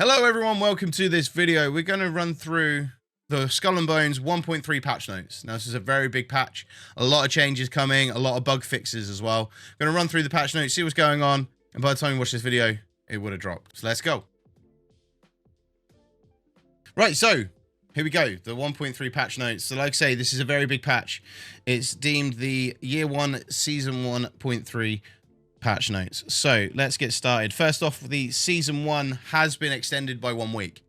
Hello everyone, welcome to this video. We're going to run through the Skull and Bones 1.3 patch notes. Now this is a very big patch, a lot of changes coming, a lot of bug fixes as well. Going to run through the patch notes, see what's going on, and by the time you watch this video, it would have dropped. So let's go. Right, so here we go, the 1.3 patch notes. So like I say, this is a very big patch. It's deemed the Year 1 Season 1.3 patch notes. So let's get started. First off, the Season 1 has been extended by 1 week.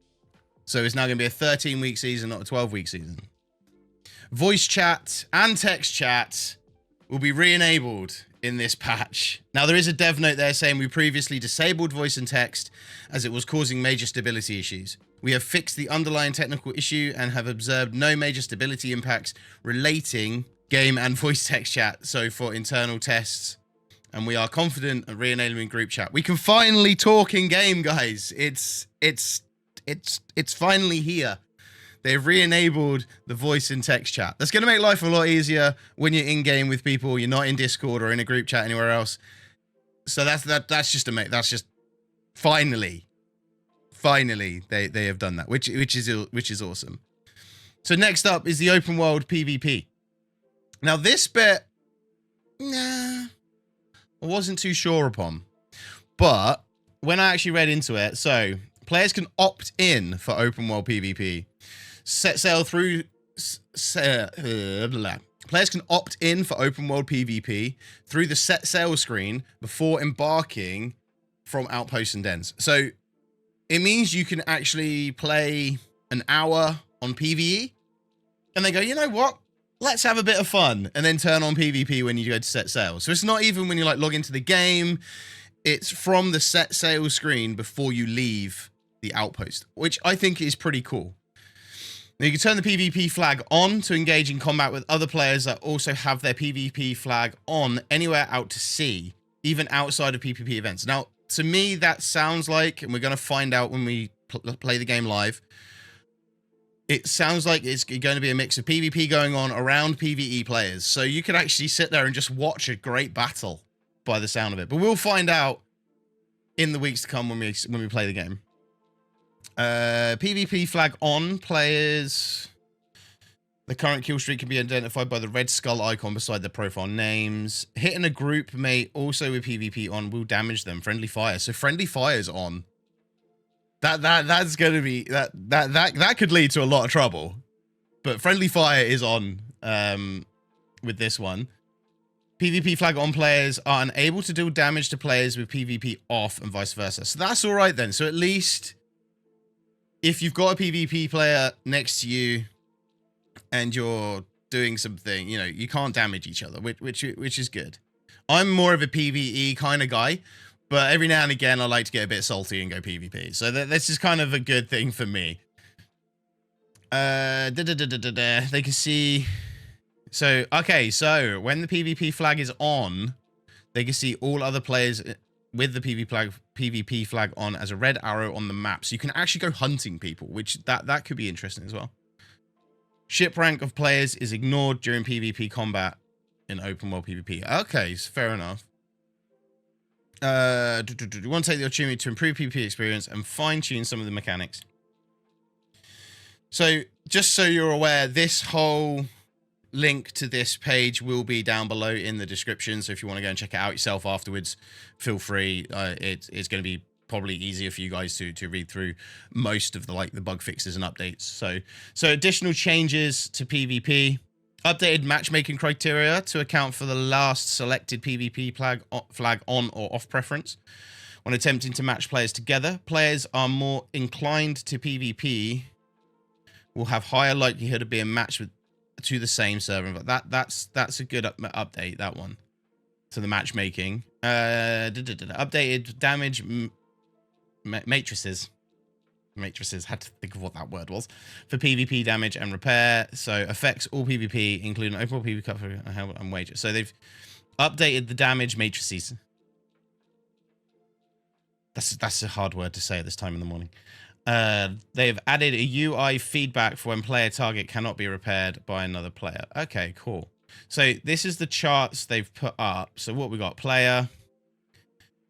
So it's now going to be a 13-week season, not a 12-week season. Voice chat and text chat will be re-enabled in this patch. Now, there is a dev note there saying we previously disabled voice and text as it was causing major stability issues. We have fixed the underlying technical issue and have observed no major stability impacts relating game and voice text chat. So for internal tests, and we are confident of re-enabling group chat. We can finally talk in game, guys. It's finally here. They've re-enabled the voice and text chat. That's going to make life a lot easier when you're in game with people. You're not in Discord or in a group chat anywhere else. So that's just finally they have done that, which is awesome. So next up is the open world PvP. Now this bit, I wasn't too sure upon, but when I actually read into it, so players can opt in for open world PvP. Players can opt in for open world PvP through the set sail screen before embarking from outposts and dens. So it means you can actually play an hour on PvE and they go, you know what? Let's have a bit of fun, and then turn on PvP when you go to set sail. So it's not even when you like log into the game, it's from the set sail screen before you leave the outpost, which I think is pretty cool. Now you can turn the PvP flag on to engage in combat with other players that also have their PvP flag on anywhere out to sea, even outside of PvP events. Now, to me, that sounds like, and we're going to find out when we play the game live, it sounds like it's going to be a mix of PvP going on around PvE players. So you could actually sit there and just watch a great battle by the sound of it. But we'll find out in the weeks to come when we play the game. PvP flag on players. The current kill streak can be identified by the red skull icon beside the profile names. Hitting a group mate also with PvP on will damage them. Friendly fire. So friendly fire's on. That's gonna be that could lead to a lot of trouble, but friendly fire is on with this one. PvP flag on players are unable to deal damage to players with PvP off and vice versa. So that's all right then. So at least if you've got a PvP player next to you and you're doing something, you know, you can't damage each other, which is good. I'm more of a PvE kind of guy. But every now and again, I like to get a bit salty and go PvP. So this is kind of a good thing for me. They can see. So, okay. So when the PvP flag is on, they can see all other players with the PvP flag on as a red arrow on the map. So you can actually go hunting people, which that could be interesting as well. Ship rank of players is ignored during PvP combat in open world PvP. Okay, fair enough. You want to take the opportunity to improve PvP experience and fine-tune some of the mechanics. So, just so you're aware, this whole link to this page will be down below in the description. So if you want to go and check it out yourself afterwards, feel free. It's going to be probably easier for you guys to read through most of the bug fixes and updates. So additional changes to PvP. Updated matchmaking criteria to account for the last selected PvP flag on or off preference. When attempting to match players together, players are more inclined to PvP will have higher likelihood of being matched to the same server. But that's a good update, that one, to the matchmaking. Updated damage matrices. Matrices, had to think of what that word was, for PvP damage and repair. So affects all PvP, including overall PvP cover and wages. So they've updated the damage matrices. That's a hard word to say at this time in the morning. They have added a UI feedback for when player target cannot be repaired by another player. Okay, cool. So this is the charts they've put up. So what we got? Player,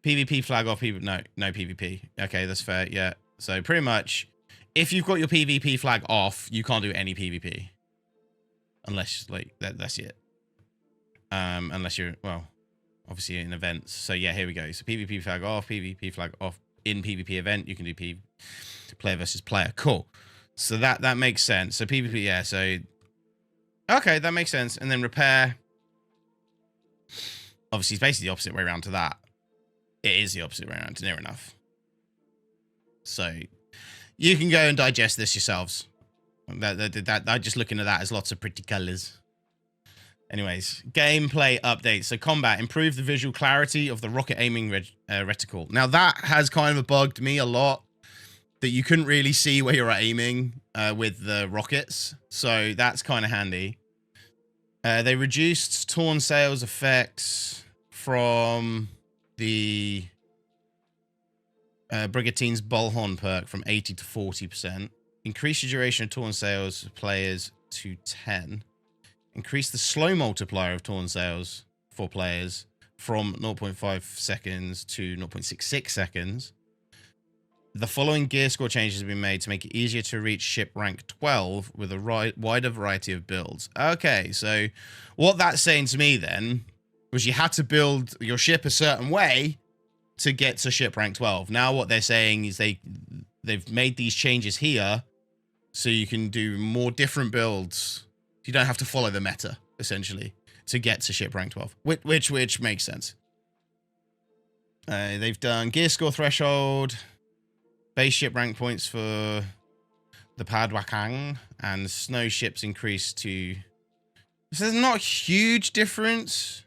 PvP flag off. No PvP. Okay, that's fair. Yeah. So pretty much, if you've got your PvP flag off, you can't do any PvP. Unless, like, that's it. Unless you're, well, obviously in events. So yeah, here we go. So PvP flag off, PvP flag off. In PvP event, you can do player versus player. Cool. So that makes sense. So PvP, yeah, so... Okay, that makes sense. And then repair. Obviously, it's basically the opposite way around to that. It is the opposite way around to near enough. So you can go and digest this yourselves. That just looking at that as lots of pretty colors. Anyways, gameplay updates. So combat, improve the visual clarity of the rocket aiming reticle. Now that has kind of bugged me a lot, that you couldn't really see where you're aiming with the rockets. So that's kind of handy. They reduced torn sails effects from the Brigantine's Bullhorn perk from 80 to 40%. Increase the duration of torn sails for players to 10. Increase the slow multiplier of torn sails for players from 0.5 seconds to 0.66 seconds. The following gear score changes have been made to make it easier to reach ship rank 12 with a wider variety of builds. Okay, so what that's saying to me then was you had to build your ship a certain way to get to ship rank 12. Now what they're saying is they've made these changes here so you can do more different builds. You don't have to follow the meta, essentially, to get to ship rank 12, which makes sense. They've done gear score threshold, base ship rank points for the Padwakang, and snow ships increased to... So there's not a huge difference.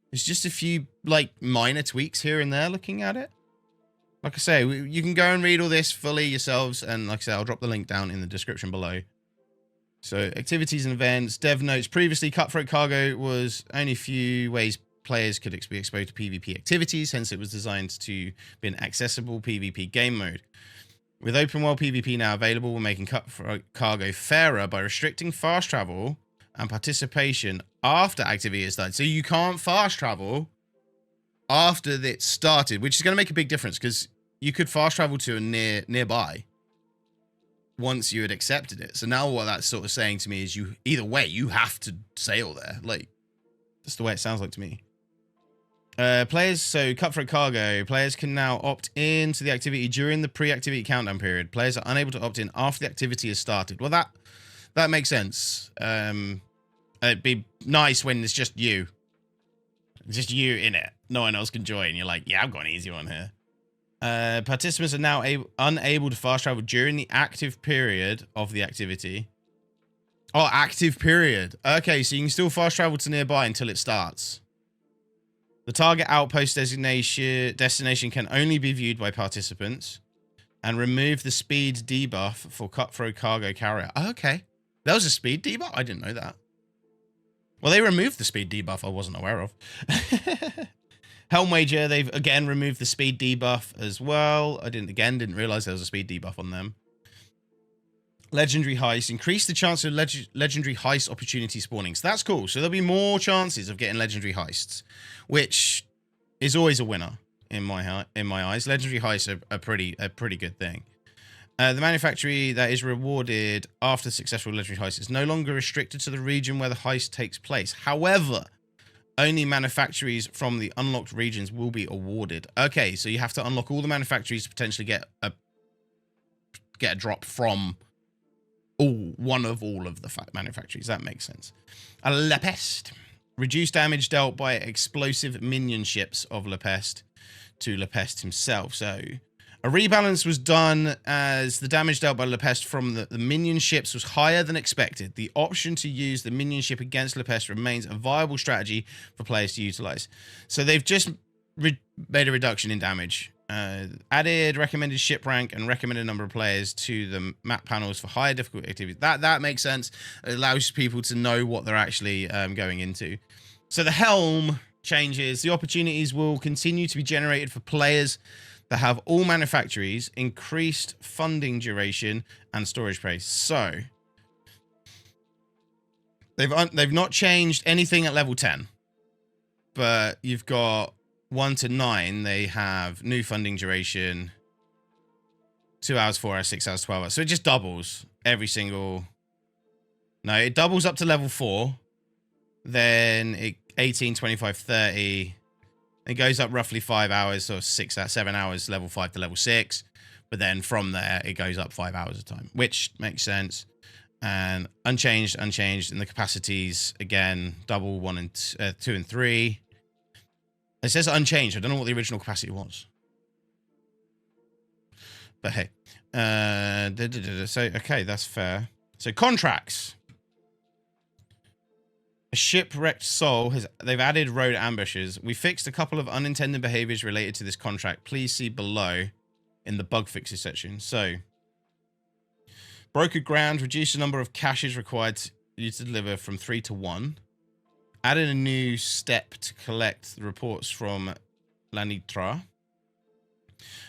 There's just a few, like, minor tweaks here and there looking at it. Like I say, you can go and read all this fully yourselves, and like I say, I'll drop the link down in the description below. So, activities and events, dev notes. Previously, Cutthroat Cargo was only a few ways players could be exposed to PvP activities, hence it was designed to be an accessible PvP game mode. With open world PvP now available, we're making Cutthroat Cargo fairer by restricting fast travel and participation after activity is started. So you can't fast travel after it started, which is going to make a big difference, because you could fast travel to a nearby once you had accepted it. So now what that's sort of saying to me is either way, you have to sail there. Like, that's the way it sounds like to me. Players, so Cutthroat Cargo, players can now opt in to the activity during the pre-activity countdown period. Players are unable to opt in after the activity has started. Well, that makes sense. It'd be nice when it's just you. Just you in it. No one else can join. You're like, yeah, I've got an easy one here. Participants are now unable to fast travel during the active period of the activity. Oh, active period. Okay, so you can still fast travel to nearby until it starts. The target outpost destination can only be viewed by participants. And remove the speed debuff for Cutthroat Cargo carrier. Okay. That was a speed debuff? I didn't know that. Well, they removed the speed debuff I wasn't aware of. Helm Wager, they've again removed the speed debuff as well. I didn't realize there was a speed debuff on them. Legendary Heist. Increase the chance of Legendary Heist opportunity spawning. So that's cool. So there'll be more chances of getting Legendary Heists, which is always a winner in my eyes. Legendary Heists are a pretty good thing. The manufactory that is rewarded after successful Legendary Heist is no longer restricted to the region where the heist takes place. However, only manufactories from the unlocked regions will be awarded. Okay, so you have to unlock all the manufactories to potentially get a drop from one of all of the manufactories. That makes sense. La Peste. Reduce damage dealt by explosive minion ships of La Peste to La Peste himself. So a rebalance was done as the damage dealt by La Peste from the minion ships was higher than expected. The option to use the minion ship against La Peste remains a viable strategy for players to utilize. So they've just made a reduction in damage. Added recommended ship rank and recommended number of players to the map panels for higher difficulty activities. That makes sense. It allows people to know what they're actually going into. So the helm changes. The opportunities will continue to be generated for players that have all manufactories, increased funding duration, and storage space. So they've not changed anything at level 10, but you've got 1 to 9. They have new funding duration, 2 hours, 4 hours, 6 hours, 12 hours. So it just doubles every single... No, it doubles up to level 4. Then it 18, 25, 30. It goes up roughly 5 hours or 7 hours, level 5 to level 6. But then from there, it goes up 5 hours a time, which makes sense. And unchanged. And the capacities, again, double 1 and 2 and 3. It says unchanged. I don't know what the original capacity was. But hey. So, okay, that's fair. So, contracts. A shipwrecked soul they've added road ambushes. We fixed a couple of unintended behaviors related to this contract. Please see below in the bug fixes section. So, brokered ground, reduced the number of caches required to you to deliver from 3 to 1. Added a new step to collect the reports from Lanitra.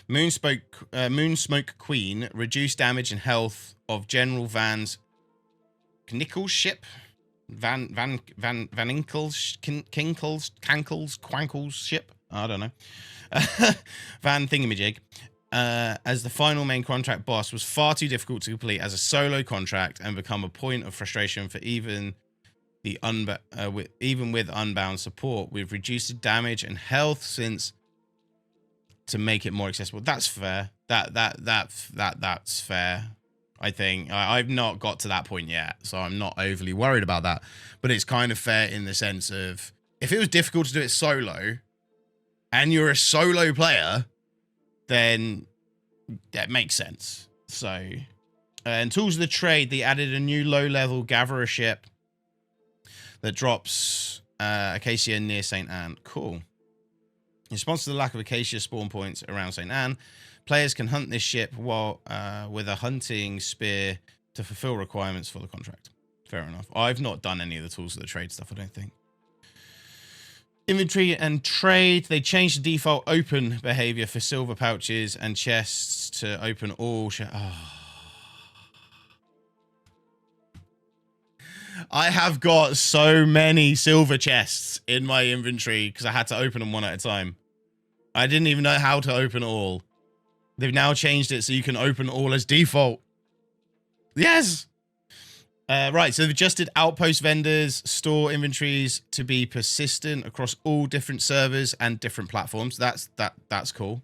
Moonsmoke Queen, reduced damage and health of General Van's Knickel's ship. Van Inkle's, Cankle's, Quankle's ship. I don't know. Van Thingamajig. As the final main contract boss was far too difficult to complete as a solo contract and become a point of frustration for even with Unbound support. We've reduced the damage and health since to make it more accessible. That's fair. That's fair. I think I've not got to that point yet, so I'm not overly worried about that. But it's kind of fair in the sense of if it was difficult to do it solo, and you're a solo player, then that makes sense. So, and tools of the trade, they added a new low-level gatherer ship that drops Acacia near St. Anne. Cool. In response to the lack of Acacia spawn points around St. Anne, players can hunt this ship while with a hunting spear to fulfill requirements for the contract. Fair enough. I've not done any of the tools of the trade stuff, I don't think. Inventory and trade. They changed the default open behavior for silver pouches and chests to open all... I have got so many silver chests in my inventory because I had to open them one at a time. I didn't even know how to open all. They've now changed it so you can open all as default. Yes! Right, so they've adjusted outpost vendors, store inventories to be persistent across all different servers and different platforms. That's cool.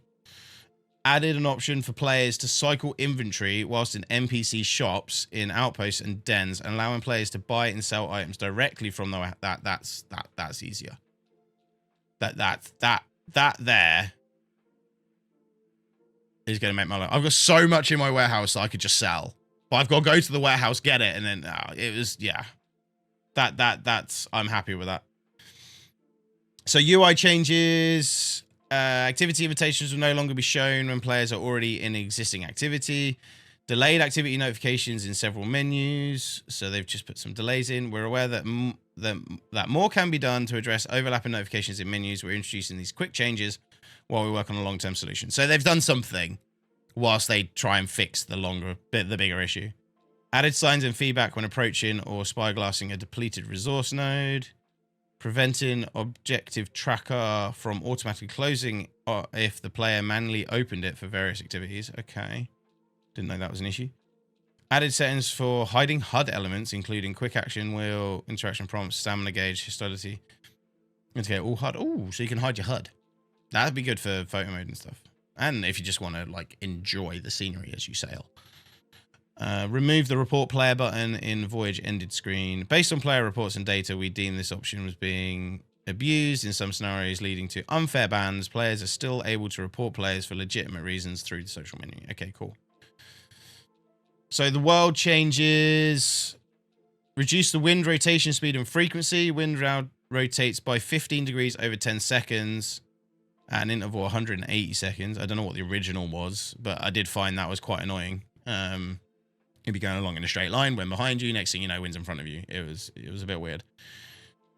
Added an option for players to cycle inventory whilst in NPC shops in outposts and dens, and allowing players to buy and sell items directly from the that's easier. That there is going to make my life. I've got so much in my warehouse that I could just sell. But I've got to go to the warehouse, get it, and then it was, yeah. That's I'm happy with that. So UI changes. Activity invitations will no longer be shown when players are already in existing activity. Delayed activity notifications in several menus. So they've just put some delays in. We're aware that that more can be done to address overlapping notifications in menus. We're introducing these quick changes while we work on a long-term solution. So they've done something whilst they try and fix the bigger issue. Added signs and feedback when approaching or spyglassing a depleted resource node. Preventing objective tracker from automatically closing if the player manually opened it for various activities. Okay. Didn't know that was an issue. Added settings for hiding HUD elements, including quick action wheel, interaction prompts, stamina gauge, hostility. Okay, all HUD. Oh, so you can hide your HUD. That'd be good for photo mode and stuff. And if you just want to like enjoy the scenery as you sail. Remove the report player button in voyage ended screen. Based on player reports and data, we deem this option was being abused in some scenarios, leading to unfair bans. Players are still able to report players for legitimate reasons through the social menu. Okay, cool. So the world changes. Reduce the wind rotation speed and frequency. Wind rotates by 15 degrees over 10 seconds at an interval 180 seconds. I don't know what the original was, but I did find that was quite annoying. You'd be going along in a straight line, when behind you, next thing you know, wind's in front of you. It was a bit weird.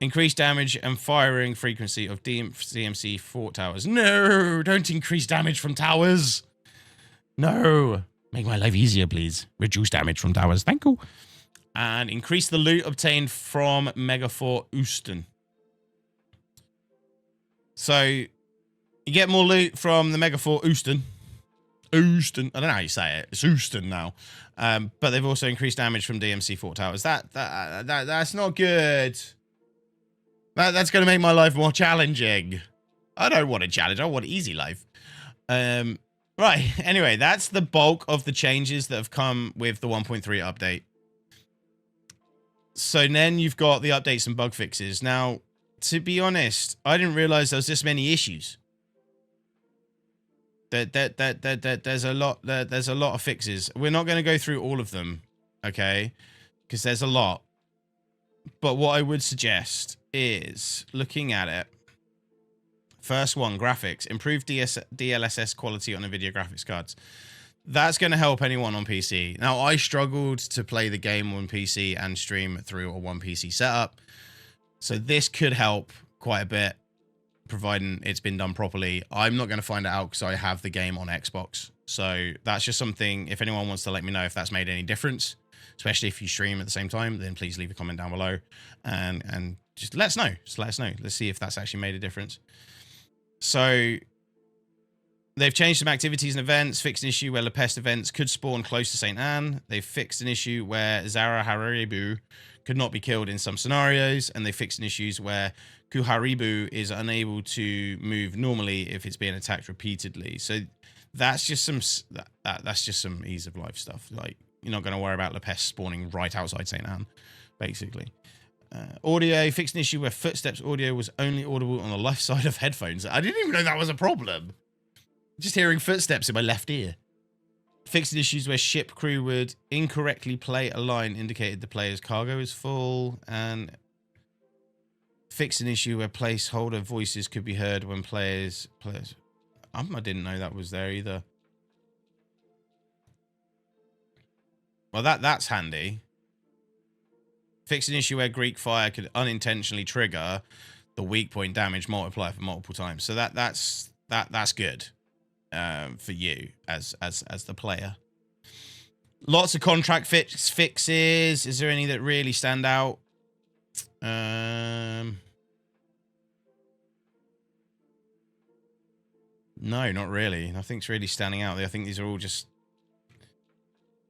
Increased damage and firing frequency of CMC fort towers. No, don't increase damage from towers. No. Make my life easier, please. Reduce damage from towers. Thank you. And increase the loot obtained from Megafort Houston. So, you get more loot from the Megafort Houston. Houston. I don't know how you say it. It's Houston now. But they've also increased damage from DMC Fort Towers. That's not good. That's going to make my life more challenging. I don't want a challenge. I want easy life. Right. Anyway, that's the bulk of the changes that have come with the 1.3 update. So then you've got the updates and bug fixes. Now, to be honest, I didn't realize there was this many issues. There's a lot of fixes. We're not going to go through all of them, okay? Because there's a lot. But what I would suggest is looking at it. First one, graphics. Improved DLSS quality on NVIDIA graphics cards. That's going to help anyone on PC. Now, I struggled to play the game on PC and stream through a one PC setup. So this could help quite a bit, providing it's been done properly. I'm not going to find it out because I have the game on Xbox. So that's just something, if anyone wants to let me know if that's made any difference, especially if you stream at the same time, then please leave a comment down below and just let us know. Just let us know. Let's see if that's actually made a difference. So they've changed some activities and events, fixed an issue where La Peste events could spawn close to St. Anne. They've fixed an issue where Zara Haribu could not be killed in some scenarios, and they fixed an issue where Kuharibu is unable to move normally if it's being attacked repeatedly. So that's just some that's just some ease of life stuff. Like, you're not going to worry about La Peste spawning right outside St. Anne, basically. Audio, fixed an issue where footsteps audio was only audible on the left side of headphones. I didn't even know that was a problem. Just hearing footsteps in my left ear. Fixed issues where ship crew would incorrectly play a line indicated the player's cargo is full. And fixed an issue where placeholder voices could be heard when players. I didn't know that was there either. Well, that's handy. Fixed an issue where Greek fire could unintentionally trigger the weak point damage multiplier for multiple times. So that's good for you as the player. Lots of contract fixes. Is there any that really stand out? No, not really. Nothing's really standing out. I think these are all just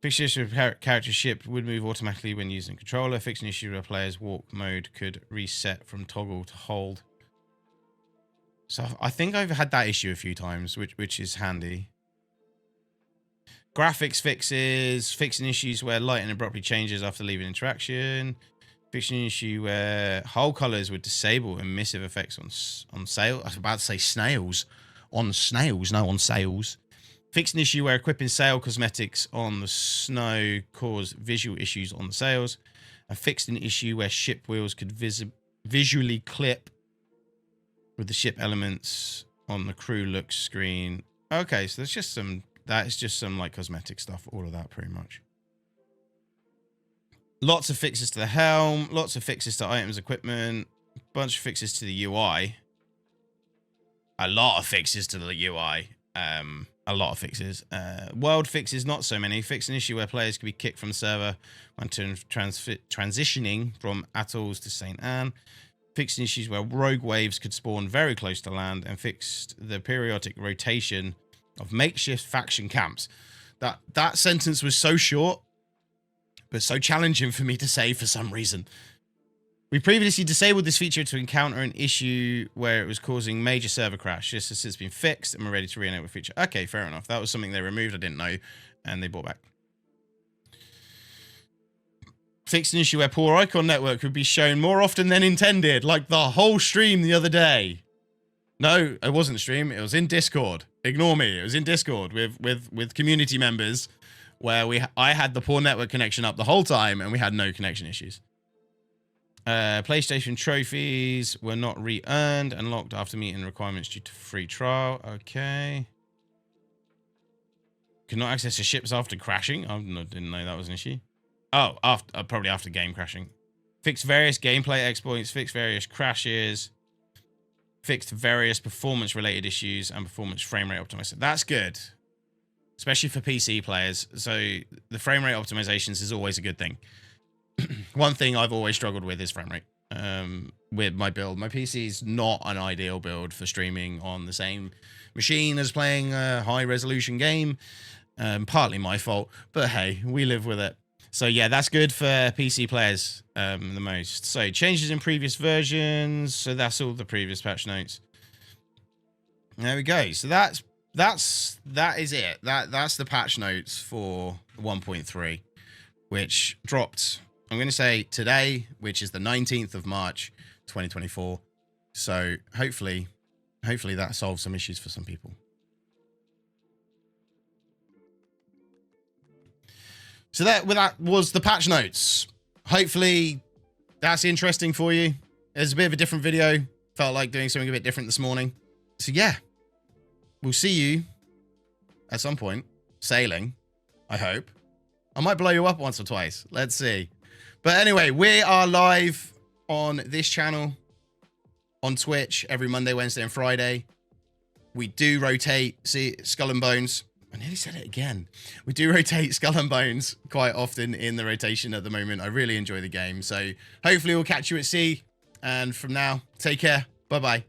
fixed issue of character ship would move automatically when using a controller. Fixed an issue where players walk mode could reset from toggle to hold. So I think I've had that issue a few times, which is handy. Graphics fixes. Fixing issues where lighting abruptly changes after leaving interaction. Fixing an issue where hull colors would disable emissive effects on sail. I was about to say snails. On snails, no, on sails. Fixed an issue where equipping sail cosmetics on the snow caused visual issues on the sails. And fixed an issue where ship wheels could visually clip with the ship elements on the crew look screen. Okay, so there's just some, that is just some like cosmetic stuff, all of that pretty much. Lots of fixes to the helm, lots of fixes to items, equipment, bunch of fixes to the UI. A lot of fixes to the UI. A lot of fixes. World fixes, not so many. Fix an issue where players could be kicked from the server when transitioning from atolls to St. Anne. Fixed issues where rogue waves could spawn very close to land, and fixed the periodic rotation of makeshift faction camps. That sentence was so short, but so challenging for me to say for some reason. We previously disabled this feature to encounter an issue where it was causing major server crash. This has since been fixed, and we're ready to re-enable the feature. Okay, fair enough. That was something they removed, I didn't know, and they brought back. Fixed an issue where poor icon network would be shown more often than intended, like the whole stream the other day. No, it wasn't stream. It was in Discord. Ignore me. It was in Discord with community members, where I had the poor network connection up the whole time, and we had no connection issues. PlayStation trophies were not re-earned and locked after meeting requirements due to free trial. Okay. Could not access the ships after crashing. I didn't know that was an issue. Oh, probably after game crashing. Fixed various gameplay exploits. Fixed various crashes. Fixed various performance-related issues and performance frame rate optimization. That's good, especially for PC players. So the frame rate optimizations is always a good thing. One thing I've always struggled with is frame rate. with my build. My PC is not an ideal build for streaming on the same machine as playing a high resolution game. Partly my fault, but hey, we live with it. So yeah, that's good for PC players the most. So changes in previous versions. So that's all the previous patch notes. There we go. So that is it. That's the patch notes for 1.3, which dropped, I'm going to say today, which is the 19th of March, 2024. So hopefully that solves some issues for some people. So that was the patch notes. Hopefully that's interesting for you. It's a bit of a different video. Felt like doing something a bit different this morning. So yeah, we'll see you at some point sailing, I hope. I might blow you up once or twice. Let's see. But anyway, we are live on this channel on Twitch every Monday, Wednesday, and Friday. We do rotate, see, Skull and Bones. I nearly said it again. We do rotate Skull and Bones quite often in the rotation at the moment. I really enjoy the game. So hopefully we'll catch you at sea. And from now, take care. Bye-bye.